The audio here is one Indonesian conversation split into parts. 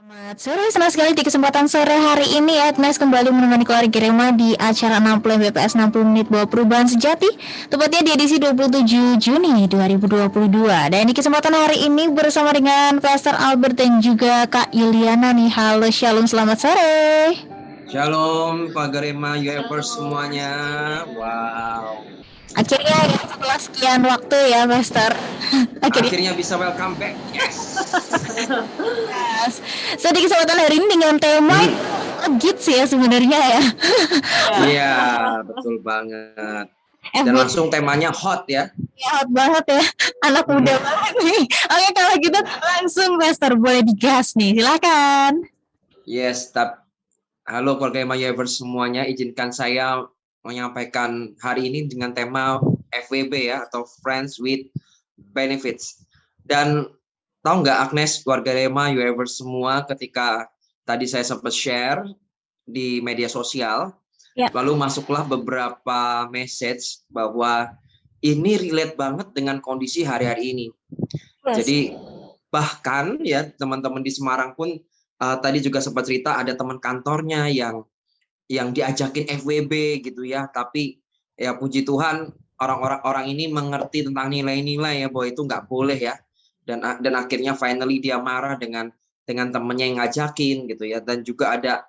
Selamat sore, senang sekali di kesempatan sore hari ini Agnes kembali menemani keluarga Rema di acara 60 BPS 60 menit bawa perubahan sejati, tepatnya di edisi 27 Juni 2022. Dan di kesempatan hari ini bersama dengan Pastor Albert dan juga Kak Yuliana nih. Halo, shalom, selamat sore. Shalom, Pak Garema, UFers semuanya. Wow. Akhirnya ya, setelah sekian waktu ya, Pastor. Akhirnya bisa welcome back. Yes. Yes. So di kesempatan hari ini dengan tema legit sih ya sebenarnya ya. Iya, betul banget. Dan FB langsung temanya hot ya. ya, hot banget ya, anak muda banget nih. Oke, kalau gitu langsung Pastor boleh digas nih, silakan. Yes, halo keluarga UFers semuanya. Izinkan saya menyampaikan hari ini dengan tema FWB ya, atau Friends with Benefits. Dan tahu nggak Agnes, keluarga Rema, UFers semua, ketika tadi saya sempat share di media sosial, lalu masuklah beberapa message bahwa ini relate banget dengan kondisi hari-hari ini. Jadi bahkan ya teman-teman di Semarang pun tadi juga sempat cerita ada teman kantornya yang diajakin FWB gitu ya, tapi ya puji Tuhan orang ini mengerti tentang nilai-nilai ya, bahwa itu nggak boleh ya, dan akhirnya finally dia marah dengan temannya yang ngajakin gitu ya. Dan juga ada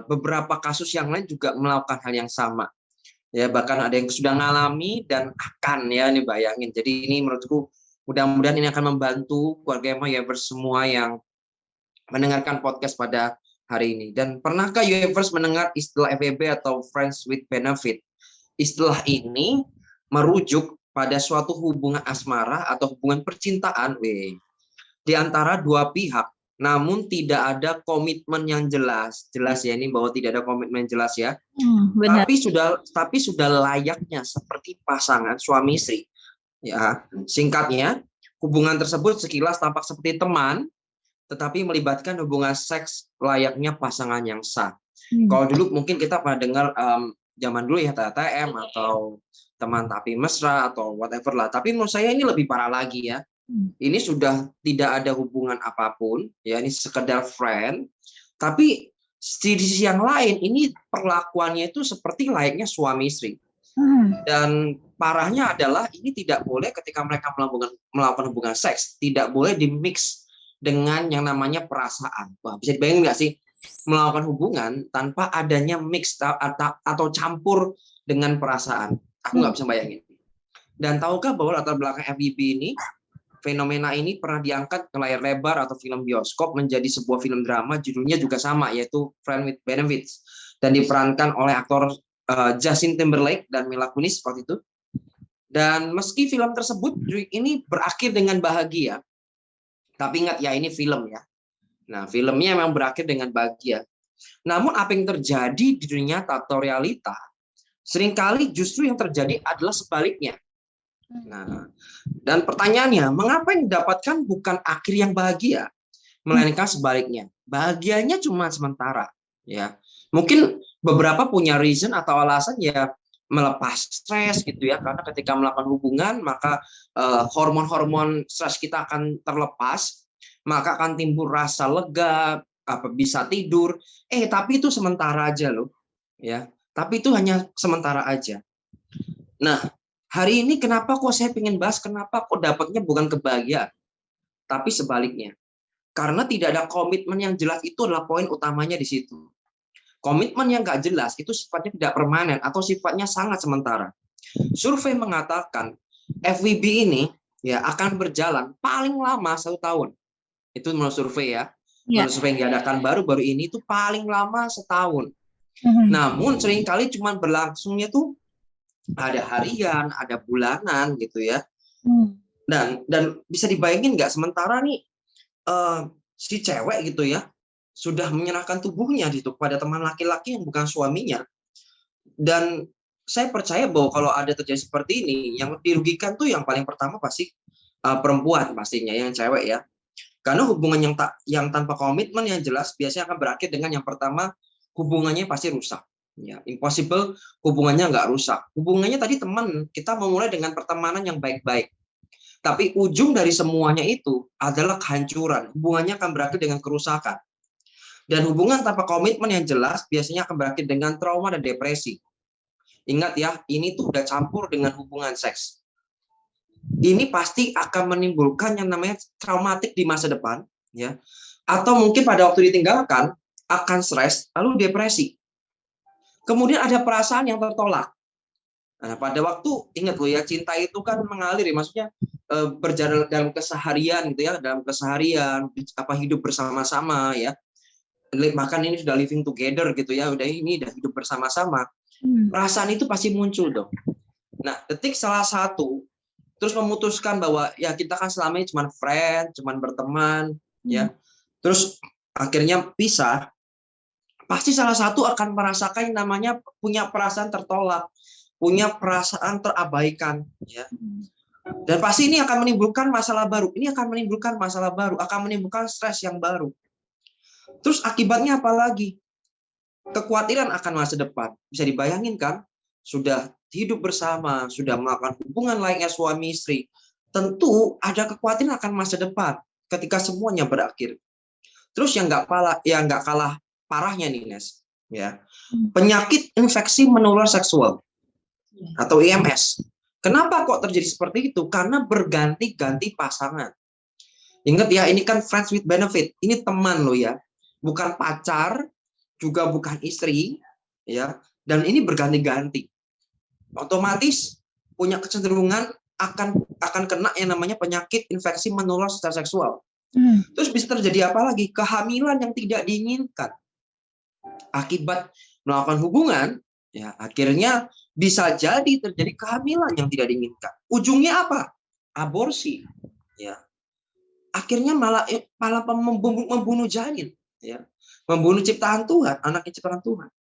beberapa kasus yang lain juga melakukan hal yang sama ya, bahkan ada yang sudah ngalami dan akan ya, ini bayangin. Jadi ini menurutku mudah-mudahan ini akan membantu keluarga UFers semua yang mendengarkan podcast pada hari ini. Dan pernahkah UFers mendengar istilah FWB atau Friends with Benefit? Istilah ini merujuk pada suatu hubungan asmara atau hubungan percintaan di antara dua pihak, namun tidak ada komitmen yang jelas ya, ini bahwa tidak ada komitmen yang jelas ya. Benar. Tapi sudah layaknya seperti pasangan suami istri ya. Singkatnya, hubungan tersebut sekilas tampak seperti teman, tetapi melibatkan hubungan seks layaknya pasangan yang sah. Kalau dulu mungkin kita pernah dengar zaman dulu ya TTM atau teman tapi mesra atau whatever lah. Tapi menurut saya ini lebih parah lagi ya. Ini sudah tidak ada hubungan apapun ya, ini sekedar friend. Tapi di sisi yang lain ini perlakuannya itu seperti layaknya suami istri. Dan parahnya adalah ini tidak boleh ketika mereka melakukan hubungan seks, tidak boleh dimix dengan yang namanya perasaan. Wah, bisa dibayangin nggak sih melakukan hubungan tanpa adanya mix atau campur dengan perasaan? Aku nggak bisa bayangin. Dan tahukah bahwa latar belakang FWB ini, fenomena ini pernah diangkat ke layar lebar atau film bioskop menjadi sebuah film drama, judulnya juga sama, yaitu Friends with Benefits, dan diperankan oleh aktor Justin Timberlake dan Mila Kunis waktu itu. Dan meski film tersebut ini berakhir dengan bahagia, tapi ingat ya, ini film ya. Nah, filmnya memang berakhir dengan bahagia. Namun apa yang terjadi di dunia nyata atau realita, seringkali justru yang terjadi adalah sebaliknya. Nah, dan pertanyaannya, mengapa yang didapatkan bukan akhir yang bahagia, melainkan sebaliknya? Bahagianya cuma sementara, ya. Mungkin beberapa punya reason atau alasan ya, melepas stres gitu ya, karena ketika melakukan hubungan maka hormon-hormon stres kita akan terlepas, maka akan timbul rasa lega, bisa tidur. Tapi itu sementara aja loh, ya. Tapi itu hanya sementara aja. Nah, hari ini kenapa kok saya pengen bahas kenapa kok dapatnya bukan kebahagiaan, tapi sebaliknya. Karena tidak ada komitmen yang jelas, itu adalah poin utamanya di situ. Komitmen yang nggak jelas itu sifatnya tidak permanen atau sifatnya sangat sementara. Survei mengatakan FWB ini ya akan berjalan paling lama 1 tahun. Itu menurut survei ya. Menurut survei yang diadakan baru-baru ini itu paling lama 1 tahun. Namun seringkali cuma berlangsungnya tuh ada harian, ada bulanan gitu ya. Dan bisa dibayangin nggak, sementara nih si cewek gitu ya sudah menyerahkan tubuhnya gitu pada teman laki-laki yang bukan suaminya. Dan saya percaya bahwa kalau ada terjadi seperti ini, yang dirugikan tuh yang paling pertama pasti perempuan pastinya, yang cewek ya. Karena hubungan yang tanpa komitmen yang jelas biasanya akan berakhir dengan yang pertama, hubungannya pasti rusak. Ya, impossible hubungannya nggak rusak. Hubungannya tadi teman, kita memulai dengan pertemanan yang baik-baik. Tapi ujung dari semuanya itu adalah kehancuran. Hubungannya akan berakhir dengan kerusakan. Dan hubungan tanpa komitmen yang jelas biasanya akan berakhir dengan trauma dan depresi. Ingat ya, ini tuh udah campur dengan hubungan seks. Ini pasti akan menimbulkan yang namanya traumatik di masa depan, ya. Atau mungkin pada waktu ditinggalkan akan stres, lalu depresi. Kemudian ada perasaan yang tertolak. Nah, pada waktu ingat loh ya, cinta itu kan mengalir ya, maksudnya berjalan dalam keseharian gitu ya, dalam keseharian hidup bersama-sama ya. Bahkan ini sudah living together gitu ya, udah hidup bersama-sama. Perasaan itu pasti muncul dong. Nah, ketik salah satu terus memutuskan bahwa ya kita kan selama ini cuma friend, cuma berteman, ya. Terus akhirnya pisah, pasti salah satu akan merasakan yang namanya punya perasaan tertolak, punya perasaan terabaikan, ya. Dan pasti ini akan menimbulkan masalah baru. Ini akan menimbulkan masalah baru, akan menimbulkan stres yang baru. Terus akibatnya apa lagi? Kekhawatiran akan masa depan. Bisa dibayangin kan? Sudah hidup bersama, sudah melakukan hubungan layaknya suami istri. Tentu ada kekhawatiran akan masa depan ketika semuanya berakhir. Terus yang nggak kalah parahnya nih, Nes, ya. Penyakit infeksi menular seksual atau IMS. Kenapa kok terjadi seperti itu? Karena berganti-ganti pasangan. Ingat ya, ini kan friends with benefit. Ini teman loh ya. Bukan pacar, juga bukan istri, ya. Dan ini berganti-ganti. Otomatis punya kecenderungan akan kena yang namanya penyakit infeksi menular secara seksual. Terus bisa terjadi apa lagi? Kehamilan yang tidak diinginkan. Akibat melakukan hubungan, ya akhirnya bisa jadi terjadi kehamilan yang tidak diinginkan. Ujungnya apa? Aborsi, ya. Akhirnya malah membunuh janin, ya. Membunuh ciptaan Tuhan, anaknya ciptaan Tuhan.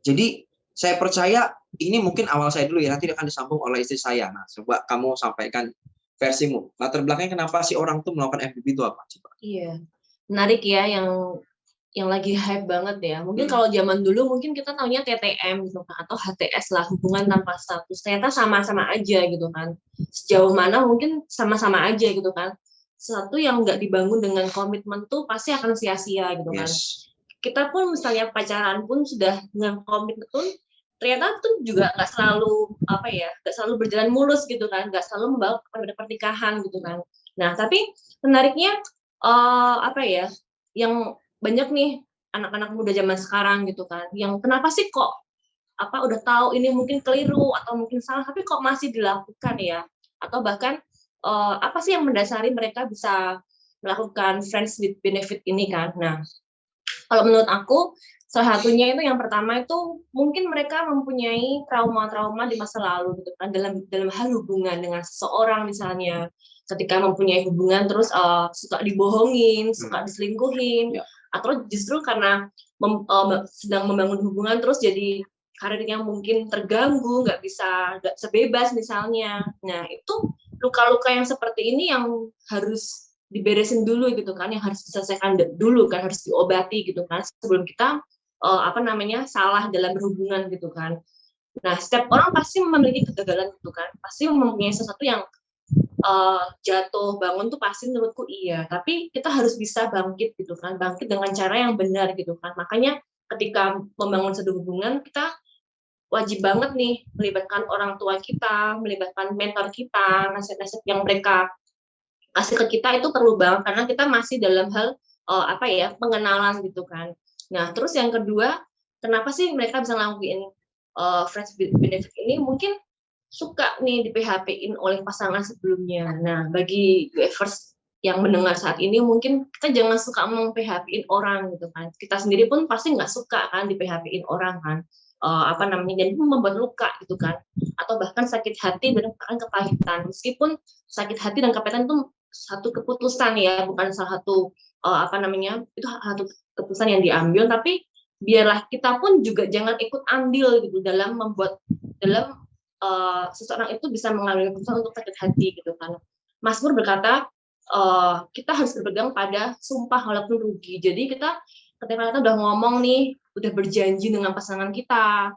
Jadi saya percaya ini mungkin awal saya dulu ya, nanti akan disambung oleh istri saya. Nah, coba kamu sampaikan versimu. Latar belakangnya kenapa sih orang tuh melakukan FBB itu apa? Coba. Iya, menarik ya yang lagi hype banget ya. Mungkin kalau zaman dulu mungkin kita taunya TTM gitu kan, atau HTS lah, hubungan tanpa status. Ternyata sama-sama aja gitu kan. Sejauh mana mungkin sama-sama aja gitu kan. Satu yang nggak dibangun dengan komitmen tuh pasti akan sia-sia gitu kan. Kita pun misalnya pacaran pun sudah dengan komitmen pun ternyata tuh juga nggak selalu nggak selalu berjalan mulus gitu kan, nggak selalu membawa kepada pernikahan gitu kan. Nah tapi menariknya yang banyak nih anak-anak muda zaman sekarang gitu kan, yang kenapa sih kok udah tahu ini mungkin keliru atau mungkin salah tapi kok masih dilakukan ya, atau bahkan apa sih yang mendasari mereka bisa melakukan friends with benefit ini kan. Nah kalau menurut aku salah satunya itu yang pertama itu mungkin mereka mempunyai trauma-trauma di masa lalu gitu kan, dalam hal hubungan dengan seseorang misalnya, ketika mempunyai hubungan terus suka dibohongin, suka diselingkuhin, atau justru karena sedang membangun hubungan terus jadi karirnya mungkin terganggu, nggak sebebas misalnya. Nah itu luka-luka yang seperti ini yang harus diberesin dulu gitu kan, yang harus diselesaikan dulu kan, harus diobati gitu kan, sebelum kita salah dalam berhubungan gitu kan. Nah setiap orang pasti memiliki kegagalan gitu kan, pasti mempunyai sesuatu yang jatuh bangun tuh pasti menurutku iya, tapi kita harus bisa bangkit gitu kan, bangkit dengan cara yang benar gitu kan. Makanya ketika membangun satu hubungan kita wajib banget nih melibatkan orang tua kita, melibatkan mentor kita, nasihat-nasihat yang mereka kasih ke kita itu perlu banget, karena kita masih dalam hal pengenalan gitu kan. Nah terus yang kedua, kenapa sih mereka bisa ngelakuin friends with benefit ini? Mungkin suka nih di PHP-in oleh pasangan sebelumnya. Nah, bagi UFers yang mendengar saat ini, mungkin kita jangan suka meng-PHP-in orang gitu kan. Kita sendiri pun pasti nggak suka kan di PHP-in orang kan. Dan itu membuat luka gitu kan. Atau bahkan sakit hati dan bahkan kepahitan. Meskipun sakit hati dan kepahitan itu satu keputusan ya, bukan salah satu itu satu keputusan yang diambil, tapi biarlah kita pun juga jangan ikut andil gitu dalam seseorang itu bisa mengambil keputusan untuk sakit hati gitu kan. Mazmur berkata kita harus berpegang pada sumpah walaupun rugi. Jadi ketika kita udah ngomong nih, udah berjanji dengan pasangan kita,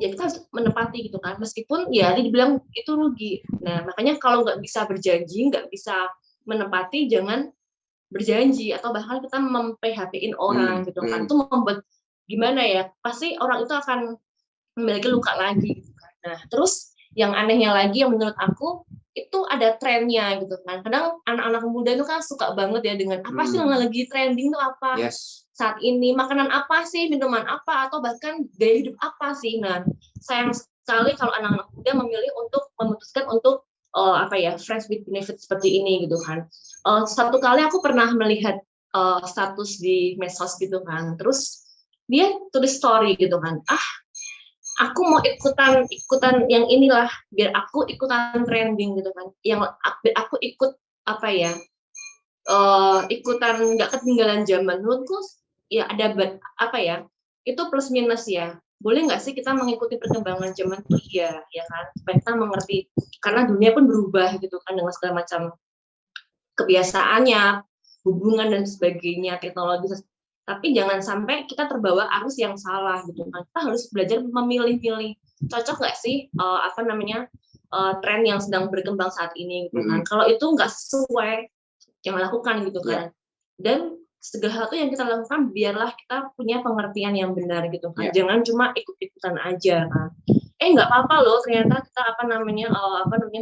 ya kita harus menepati gitu kan, meskipun ya dibilang itu rugi. Nah makanya kalau nggak bisa berjanji, nggak bisa menepati, jangan berjanji atau bahkan kita mem-PHP-in orang gitu kan, itu membuat gimana ya, pasti orang itu akan memiliki luka lagi gitu kan. Nah terus yang anehnya lagi yang menurut aku itu ada trennya gitu kan, kadang anak-anak muda itu kan suka banget ya dengan apa sih yang lagi trending tuh apa saat ini, makanan apa sih, minuman apa, atau bahkan gaya hidup apa sih. Nah sayang sekali kalau anak-anak muda memilih untuk memutuskan untuk apa ya, friends with benefit seperti ini gitu kan. Satu kali aku pernah melihat status di medsos gitu kan, terus dia tulis story gitu kan, aku mau ikutan yang inilah, biar aku ikutan trending gitu kan, yang biar aku ikut apa ya, ikutan nggak ketinggalan zaman. Menurutku ya ada apa ya, itu plus minus ya. Boleh nggak sih kita mengikuti perkembangan zaman itu? Iya ya kan, supaya kita mengerti, karena dunia pun berubah gitu kan dengan segala macam kebiasaannya, hubungan dan sebagainya, teknologi. Tapi jangan sampai kita terbawa arus yang salah gitu kan. Kita harus belajar memilih-milih. Cocok nggak sih apa namanya tren yang sedang berkembang saat ini gitu kan. Kalau itu nggak sesuai, jangan lakukan gitu kan. Dan segala sesuatu yang kita lakukan biarlah kita punya pengertian yang benar gitu kan. Jangan cuma ikut-ikutan aja kan. Nggak apa-apa loh ternyata kita apa namanya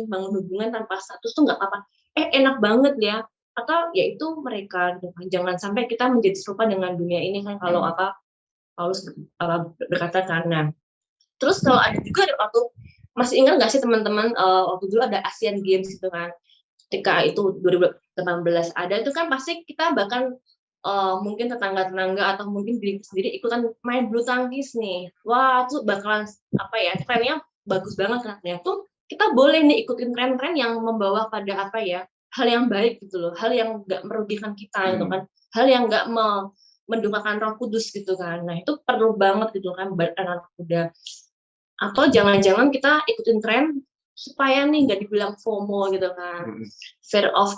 bangun hubungan tanpa status tuh nggak apa-apa. Enak banget ya, atau yaitu mereka gitu kan. Jangan sampai kita menjadi serupa dengan dunia ini kan, kalau Paulus berkata kan. Nah terus kalau ada juga waktu, masih ingat nggak sih teman-teman, waktu dulu ada Asian Games gitu kan, ketika itu 2018 ada, itu kan pasti kita bahkan mungkin tetangga-tetangga atau mungkin diri sendiri ikutan main bulu tangkis nih. Wah, itu bakalan apa ya, trennya bagus banget kan. Ya tuh kita boleh nih ikutin tren-tren yang membawa pada apa ya, hal yang baik gitu loh, hal yang nggak merugikan kita gitu kan, hal yang nggak mendukakan Roh Kudus gitu kan. Nah itu perlu banget gitu kan buat anak muda. Atau jangan-jangan kita ikutin tren supaya nih nggak dibilang FOMO gitu kan, fear of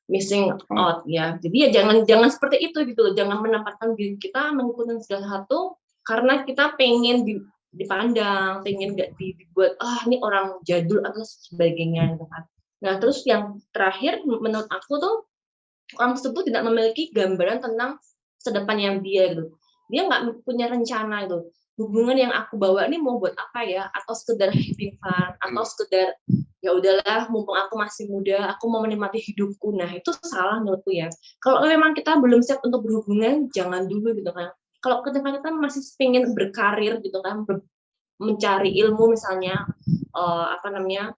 missing out ya. Jadi ya jangan seperti itu gitu loh. Jangan menempatkan diri kita mengikuti segala satu karena kita pengen dipandang, pengen nggak dibuat ini orang jadul atau sebagainya gitu kan. Nah terus yang terakhir menurut aku tuh, orang tersebut tidak memiliki gambaran tentang masa depan yang dia gitu. Dia nggak punya rencana gitu. Hubungan yang aku bawa ini mau buat apa ya? Atau sekedar having fun, atau sekedar ya udahlah mumpung aku masih muda, aku mau menikmati hidupku. Nah itu salah menurutku ya. Kalau memang kita belum siap untuk berhubungan, jangan dulu gitu kan. Kalau ketika kita masih pengen berkarir gitu kan, mencari ilmu misalnya, apa namanya,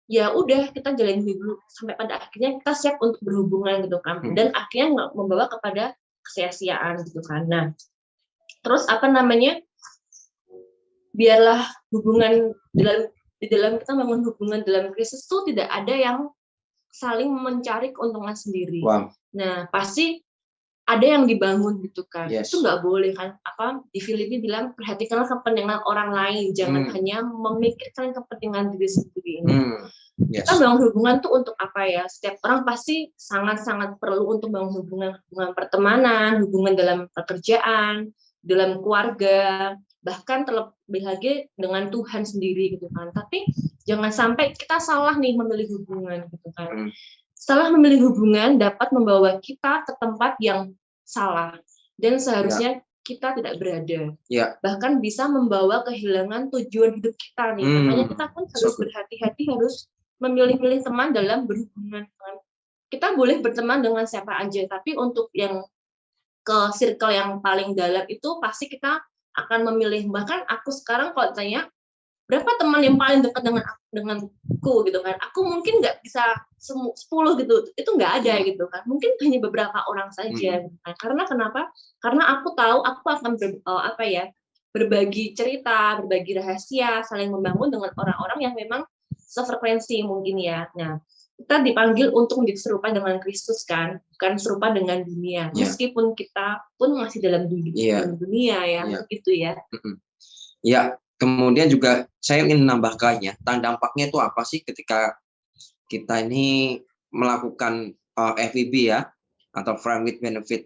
ya udah kita jalanin dulu sampai pada akhirnya kita siap untuk berhubungan gitu kan, dan akhirnya nggak membawa kepada kesia-siaan gitu kan. Nah terus apa namanya, biarlah hubungan di dalam kita membangun hubungan dalam krisis tuh tidak ada yang saling mencari keuntungan sendiri. Nah pasti ada yang dibangun gitu kan. Itu nggak boleh kan, apa di Filipi bilang perhatikanlah kepentingan orang lain, jangan hanya memikirkan kepentingan diri sendiri ini. Kita bangun hubungan tuh untuk apa ya? Setiap orang pasti sangat-sangat perlu untuk bangun hubungan pertemanan, hubungan dalam pekerjaan, dalam keluarga, bahkan terlebih lagi dengan Tuhan sendiri gitu kan. Tapi jangan sampai kita salah nih memilih hubungan gitu kan. Salah memilih hubungan dapat membawa kita ke tempat yang salah dan seharusnya kita tidak berada. Bahkan bisa membawa kehilangan tujuan hidup kita nih. Makanya kita pun harus berhati-hati, harus memilih-milih teman dalam berhubungan. Kita boleh berteman dengan siapa aja, tapi untuk yang ke circle yang paling dalam itu pasti kita akan memilih. Bahkan aku sekarang kalau tanya berapa teman yang paling dekat denganku gitu kan, aku mungkin nggak bisa 10 gitu, itu nggak ada gitu kan, mungkin hanya beberapa orang saja gitu kan. Karena kenapa? Karena aku tahu aku akan berbagi cerita, berbagi rahasia, saling membangun dengan orang-orang yang memang sefrekuensi mungkin ya. Nah kita dipanggil untuk menjadi serupa dengan Kristus kan, bukan serupa dengan dunia. Meskipun kita pun masih dalam dunia ya, begitu ya. Ya. Kemudian juga saya ingin menambahkan ya, dampaknya itu apa sih ketika kita ini melakukan FWB ya, atau Friend with Benefit.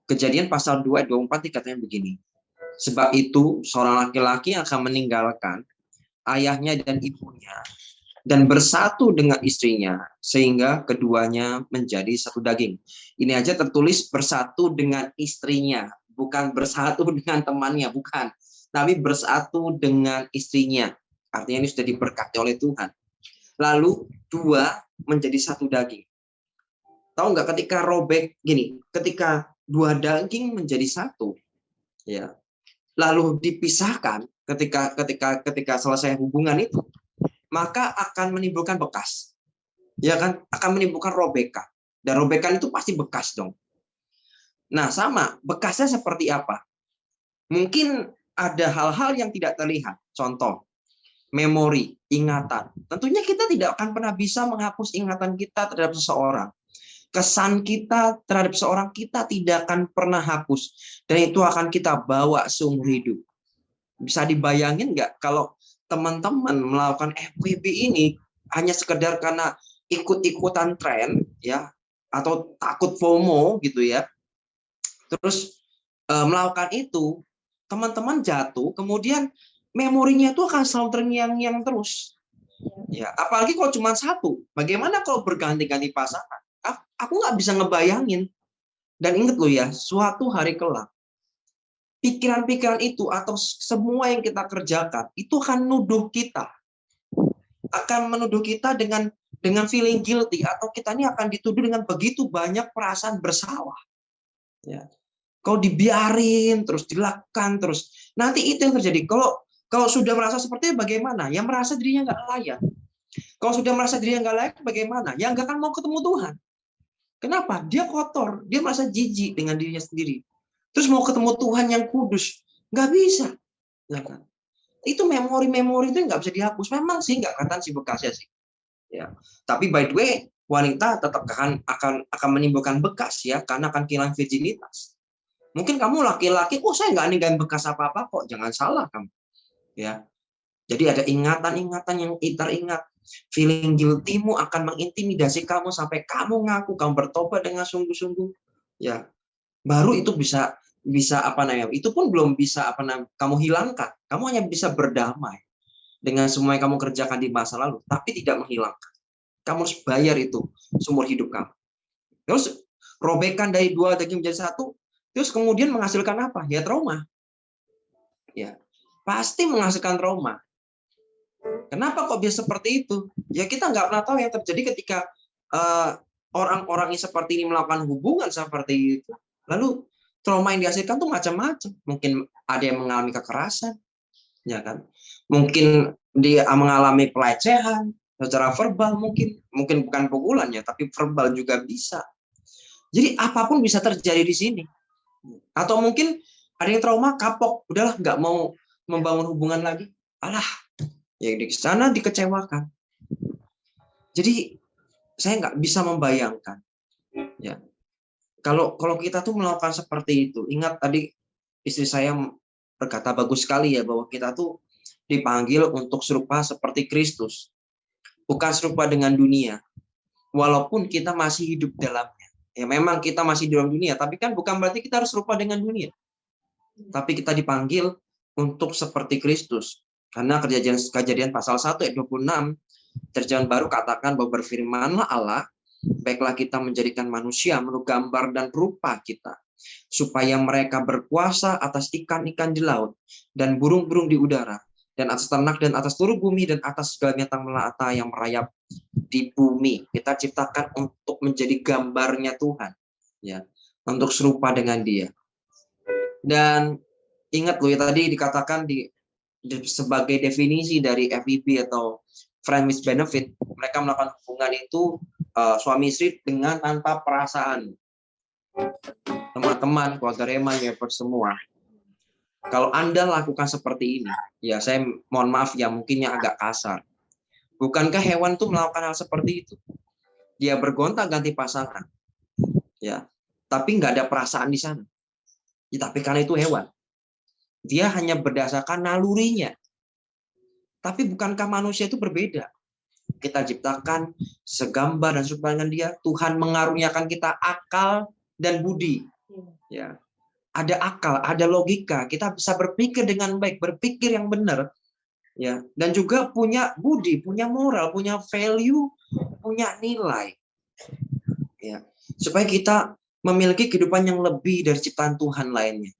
Kejadian pasal 2 ayat 24 dikatakan begini, Sebab itu, seorang laki-laki akan meninggalkan ayahnya dan ibunya dan bersatu dengan istrinya sehingga keduanya menjadi satu daging. Ini aja tertulis bersatu dengan istrinya, bukan bersatu dengan temannya, bukan. Tapi bersatu dengan istrinya. Artinya ini sudah diberkati oleh Tuhan. Lalu dua menjadi satu daging. Tahu nggak ketika robek gini, ketika dua daging menjadi satu, ya, lalu dipisahkan ketika selesai hubungan itu, maka akan menimbulkan bekas, ya kan, akan menimbulkan robekan, dan robekan itu pasti bekas dong. Nah, sama bekasnya seperti apa? Mungkin ada hal-hal yang tidak terlihat, contoh memori, ingatan. Tentunya kita tidak akan pernah bisa menghapus ingatan kita terhadap seseorang. Kesan kita terhadap seorang kita tidak akan pernah hapus, dan itu akan kita bawa seumur hidup. Bisa dibayangin nggak kalau teman-teman melakukan FWB ini hanya sekedar karena ikut-ikutan tren, ya, atau takut FOMO gitu ya, terus melakukan itu, teman-teman jatuh, kemudian memorinya itu akan selalu terngiang-ngiang terus. Ya, apalagi kalau cuma satu, bagaimana kalau berganti-ganti pasangan? Aku nggak bisa ngebayangin. Dan ingat loh ya, suatu hari kelak, pikiran-pikiran itu atau semua yang kita kerjakan itu akan nuduh kita, akan menuduh kita dengan feeling guilty, atau kita ini akan dituduh dengan begitu banyak perasaan bersalah. Ya. Kau dibiarin terus, dilakukan terus. Nanti itu yang terjadi. Kalau sudah merasa seperti itu bagaimana? Yang merasa dirinya nggak layak. Kalau sudah merasa dirinya nggak layak bagaimana? Yang nggak akan mau ketemu Tuhan. Kenapa? Dia kotor, dia merasa jijik dengan dirinya sendiri. Terus mau ketemu Tuhan yang kudus, nggak bisa. Ya kan? Itu memori-memori itu nggak bisa dihapus. Memang sih nggak kelihatan sih bekasnya sih. Ya. Tapi by the way, wanita tetap akan menimbulkan bekas ya, karena akan kehilangan virginitas. Mungkin kamu laki-laki, saya nggak ninggalin bekas apa-apa kok. Jangan salah kamu. Ya. Jadi ada ingatan-ingatan yang teringat. Feeling guilty-mu akan mengintimidasi kamu sampai kamu ngaku kamu bertobat dengan sungguh-sungguh. Ya. Baru itu bisa apa namanya? Itu pun belum bisa kamu hilangkan. Kamu hanya bisa berdamai dengan semua yang kamu kerjakan di masa lalu, tapi tidak menghilangkan. Kamu harus bayar itu seumur hidup kamu. Terus robekan dari dua daging menjadi satu, terus kemudian menghasilkan apa? Ya trauma. Ya, pasti menghasilkan trauma. Kenapa kok bisa seperti itu? Ya kita nggak pernah tahu yang terjadi ketika orang-orang yang seperti ini melakukan hubungan seperti itu. Lalu trauma yang dihasilkan tuh macam-macam. Mungkin ada yang mengalami kekerasan, ya kan? Mungkin dia mengalami pelecehan secara verbal, mungkin bukan pukulan ya, tapi verbal juga bisa. Jadi apapun bisa terjadi di sini. Atau mungkin ada yang trauma, kapok, udahlah nggak mau membangun hubungan lagi. Alah, ya di sana dikecewakan. Jadi saya nggak bisa membayangkan, ya. Kalau kita tuh melakukan seperti itu, ingat tadi istri saya berkata bagus sekali ya, bahwa kita tuh dipanggil untuk serupa seperti Kristus, bukan serupa dengan dunia. Walaupun kita masih hidup dalamnya, ya memang kita masih dalam dunia, tapi kan bukan berarti kita harus serupa dengan dunia. Tapi kita dipanggil untuk seperti Kristus. Karena kejadian pasal 1 ayat 26, terjemahan baru katakan bahwa berfirmanlah Allah, baiklah kita menjadikan manusia menurut gambar dan rupa kita, supaya mereka berkuasa atas ikan-ikan di laut, dan burung-burung di udara, dan atas ternak, dan atas seluruh bumi, dan atas segala binatang melata yang merayap di bumi. Kita ciptakan untuk menjadi gambarnya Tuhan, ya, untuk serupa dengan Dia. Dan ingat loh ya, tadi dikatakan sebagai definisi dari FWB atau friend with benefit, mereka melakukan hubungan itu suami istri dengan tanpa perasaan. Teman-teman, keluarga Rema, ya semua. Kalau Anda lakukan seperti ini, ya saya mohon maaf ya, mungkinnya agak kasar. Bukankah hewan tuh melakukan hal seperti itu? Dia bergonta-ganti pasangan, ya, tapi nggak ada perasaan di sana. Ya, tapi karena itu hewan. Dia hanya berdasarkan nalurinya. Tapi bukankah manusia itu berbeda? Kita ciptakan segambar dan serupa dengan Dia. Tuhan mengaruniakan kita akal dan budi. Ya. ada akal, ada logika, kita bisa berpikir dengan baik, berpikir yang benar, ya, dan juga punya budi, punya moral, punya value, punya nilai, ya, supaya kita memiliki kehidupan yang lebih dari ciptaan Tuhan lainnya.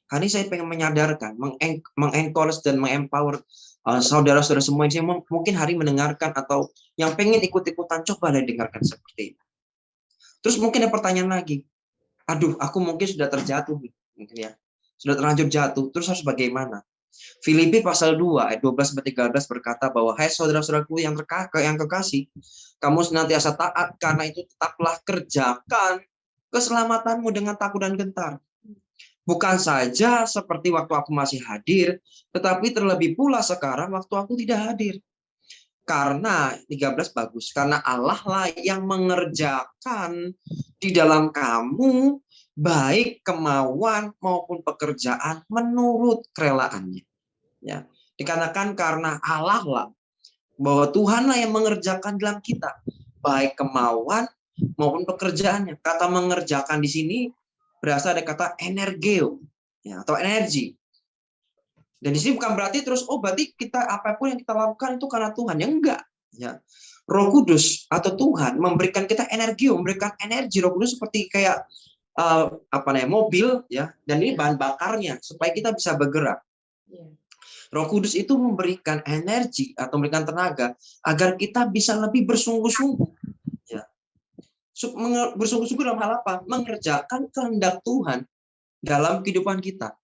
Hari ini saya pengen menyadarkan, mengencourage dan mengempower saudara-saudara semua yang mungkin hari mendengarkan atau yang pengen ikut-ikutan, coba deh dengarkan seperti ini. Terus mungkin ada pertanyaan lagi, aduh, aku mungkin sudah terjatuh nih, mungkin ya, sudah terlanjur jatuh, terus harus bagaimana? Filipi pasal 2 ayat 12-13 berkata bahwa, hai saudara-saudaraku yang kekasih, kamu senantiasa taat, karena itu tetaplah kerjakan keselamatanmu dengan takut dan gentar. Bukan saja seperti waktu aku masih hadir, tetapi terlebih pula sekarang waktu aku tidak hadir. Karena 13 bagus, karena Allah lah yang mengerjakan di dalam kamu baik kemauan maupun pekerjaan menurut kerelaannya. Ya, dikarenakan karena Allah lah, bahwa Tuhan lah yang mengerjakan dalam kita baik kemauan maupun pekerjaannya. Kata mengerjakan di sini berasal dari kata energio, ya, atau energi. Dan di sini bukan berarti terus berarti kita apapun yang kita lakukan itu karena Tuhan, ya enggak, ya. Roh Kudus atau Tuhan memberikan kita energi, memberikan energi. Roh Kudus seperti kayak mobil, ya, dan ini bahan bakarnya supaya kita bisa bergerak. Roh Kudus itu memberikan energi atau memberikan tenaga agar kita bisa lebih bersungguh-sungguh, ya. Bersungguh-sungguh dalam hal apa? Mengerjakan kehendak Tuhan dalam kehidupan kita.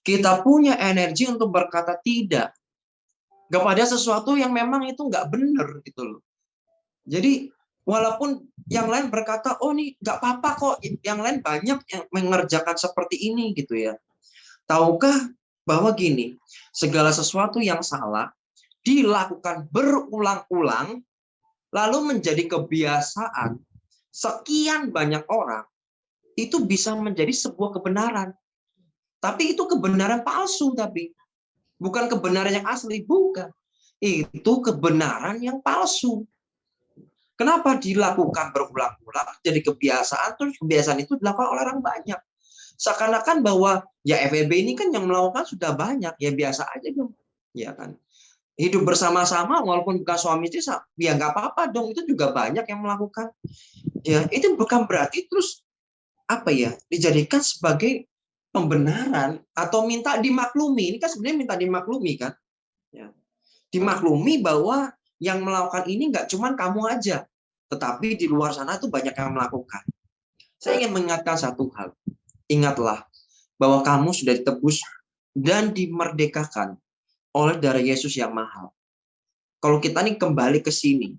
Kita punya energi untuk berkata tidak kepada sesuatu yang memang itu nggak benar gitu loh. Jadi walaupun yang lain berkata, oh ini nggak apa-apa kok, yang lain banyak yang mengerjakan seperti ini gitu ya. Tahukah bahwa gini, segala sesuatu yang salah dilakukan berulang-ulang lalu menjadi kebiasaan sekian banyak orang, itu bisa menjadi sebuah kebenaran. Tapi itu kebenaran palsu, tapi bukan kebenaran yang asli, bukan. Itu kebenaran yang palsu. Kenapa dilakukan berulang-ulang jadi kebiasaan, terus kebiasaan itu dilakukan oleh orang banyak. Seakan-akan bahwa ya FEB ini kan yang melakukan sudah banyak, ya biasa aja dong. Ya kan. Hidup bersama-sama walaupun bukan suami istri, ya nggak apa-apa dong, itu juga banyak yang melakukan. Ya, itu bukan berarti terus dijadikan sebagai pembenaran atau minta dimaklumi. Ini kan sebenarnya minta dimaklumi kan. Ya. Dimaklumi bahwa yang melakukan ini nggak cuma kamu aja, tetapi di luar sana tuh banyak yang melakukan. Saya ingin mengingatkan satu hal. Ingatlah bahwa kamu sudah ditebus dan dimerdekakan oleh darah Yesus yang mahal. Kalau kita nih kembali ke sini,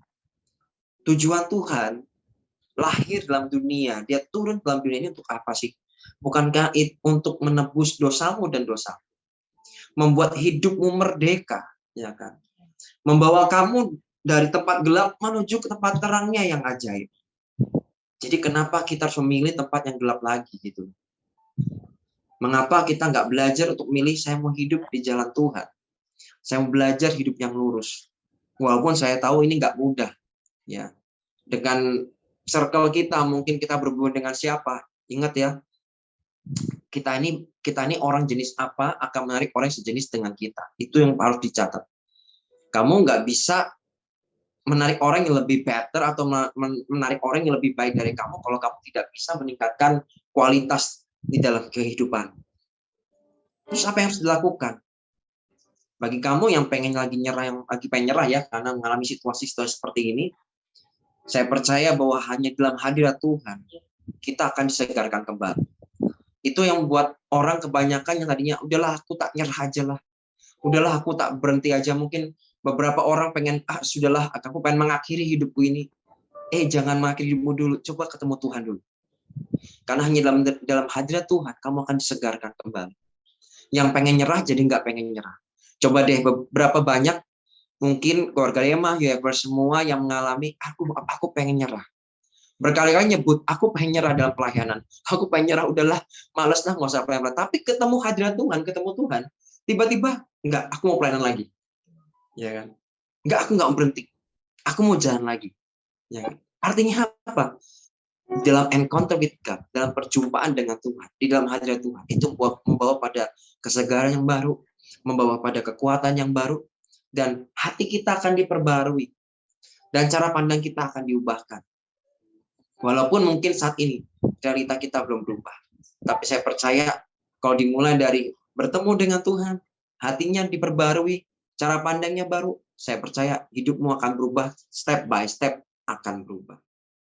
tujuan Tuhan lahir dalam dunia, dia turun dalam dunia ini untuk apa sih? Bukankah untuk menebus dosamu dan dosamu? Membuat hidupmu merdeka, ya kan? Membawa kamu dari tempat gelap menuju ke tempat terangnya yang ajaib. Jadi kenapa kita harus memilih tempat yang gelap lagi gitu? Mengapa kita nggak belajar untuk milih saya mau hidup di jalan Tuhan? Saya mau belajar hidup yang lurus. Walaupun saya tahu ini nggak mudah, ya. Dengan circle kita, mungkin kita berhubungan dengan siapa? Ingat ya, kita ini orang jenis apa akan menarik orang yang sejenis dengan kita. Itu yang harus dicatat. Kamu nggak bisa menarik orang yang lebih better atau menarik orang yang lebih baik dari kamu kalau kamu tidak bisa meningkatkan kualitas di dalam kehidupan. Terus apa yang harus dilakukan? Bagi kamu yang pengen lagi pengen nyerah ya karena mengalami situasi seperti ini, saya percaya bahwa hanya dalam hadirat Tuhan kita akan disegarkan kembali. Itu yang membuat orang kebanyakan yang tadinya udahlah aku tak nyerah aja lah. Udahlah aku tak berhenti aja. Mungkin beberapa orang pengen sudahlah aku pengen mengakhiri hidupku ini. Jangan mengakhiri hidupmu dulu. Coba ketemu Tuhan dulu. Karena hanya dalam hadirat Tuhan kamu akan disegarkan kembali. Yang pengen nyerah jadi nggak pengen nyerah. Coba deh beberapa banyak mungkin keluarga Rema, semua yang mengalami aku pengen nyerah. Berkali-kali nyebut aku pengen nyerah dalam pelayanan. Aku pengen nyerah, udahlah males lah nggak usah pelayanan. Tapi ketemu hadirat Tuhan, ketemu Tuhan, tiba-tiba enggak, aku mau pelayanan lagi. Ya kan? Enggak, aku enggak mau berhenti. Aku mau jalan lagi. Ya kan? Artinya apa? dalam encounter with God, dalam perjumpaan dengan Tuhan, di dalam hadirat Tuhan, itu membawa pada kesegaran yang baru, membawa pada kekuatan yang baru, dan hati kita akan diperbarui, dan cara pandang kita akan diubahkan. Walaupun mungkin saat ini realita kita belum berubah, tapi saya percaya kalau dimulai dari bertemu dengan Tuhan, hatinya diperbarui, cara pandangnya baru, saya percaya hidupmu akan berubah, step by step akan berubah.